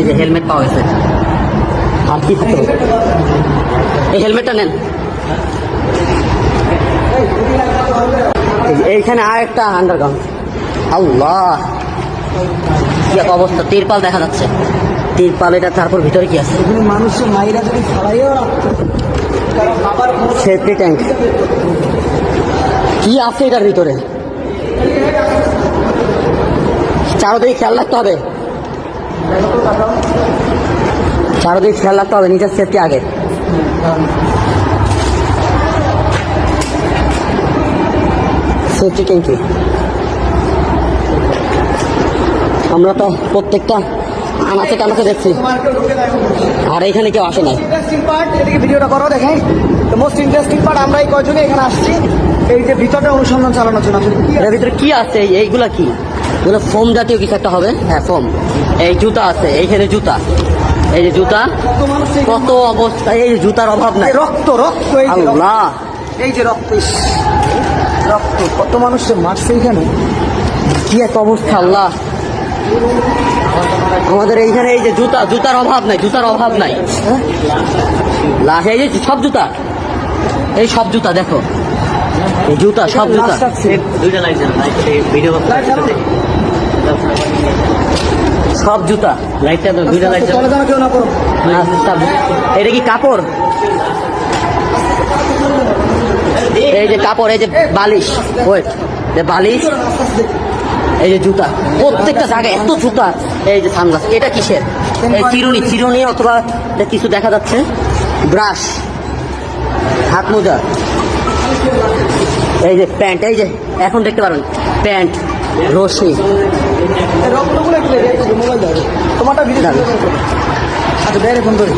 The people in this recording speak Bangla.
এই যে হেলমেট পাওয়া গেছে। আর কি থাকবে? এই হেলমেটটা নেন। এইখানে আর একটা আন্ডারগ্রাউন্ড। আল্লাহ কি এক অবস্থা, তিরপাল দেখা যাচ্ছে। তিরপাল এটা, তারপর ভিতরে কি আছে? মানুষের মাইরা যদি ছড়াইও সেফটি ট্যাঙ্ক কি আছে এটার ভিতরে? চারোদিকে খেয়াল রাখতে হবে, চারোদিকে খেয়াল রাখতে হবে, নিজের সেফটি আগে। সেফটি ট্যাঙ্কি আমরা তো প্রত্যেকটা আনাচে কানাচে দেখছি, আর এখানে কেউ আসে নাই। ইন্টারেস্টিং পার্ট, এদিকে ভিডিওটা করো দেখেন। তো মোস্ট ইন্টারেস্টিং পার্ট, আমরা এই কয়জনে এখানে আসছি এই যে ভিতরটা অনুসন্ধান চালানোর জন্য। এর ভিতরে কি আছে? এইগুলা কি? এগুলো ফোম জাতীয় কিছু একটা হবে। হ্যাঁ ফোম। এই জুতা আছে, এইখানে জুতা, এই যে জুতা, কত অবস্থা। এই যে জুতার অভাব নাই। রক্ত রক্ত, এই যে আল্লাহ, এই যে রক্ত, রক্ত কত মানুষকে মারছে এখানে, কি এক অবস্থা। আল্লাহ, আমাদের এইখানে এই যে জুতা, জুতার অভাব নাই, জুতার অভাব নাই। লাশ, এই যে সব জুতা, এই সব জুতা দেখো, এই জুতা সব জুতা। সব জুতা, লাইটটা দুইটা লাইট। কেউ না করো। এটা কি কাপড়? এই যে কাপড়, এই যে বালিশ, ওয়েট, যে বালিশ, এই যে জুতা, প্রত্যেকটা জায়গায় এত জুতা। এই যে সানগ্লাস, এটা কিসের? এই চিরুনি, চিরুনি অথবা কিছু দেখা যাচ্ছে, ব্রাশ, হাত মোজা, এই যে প্যান্ট, এই যে এখন দেখতে পারেন প্যান্ট, রশি, রক্তগুলো একটু মোবাইল দাও, তোমারটা ভিডিও। আচ্ছা বের এখন ধরে।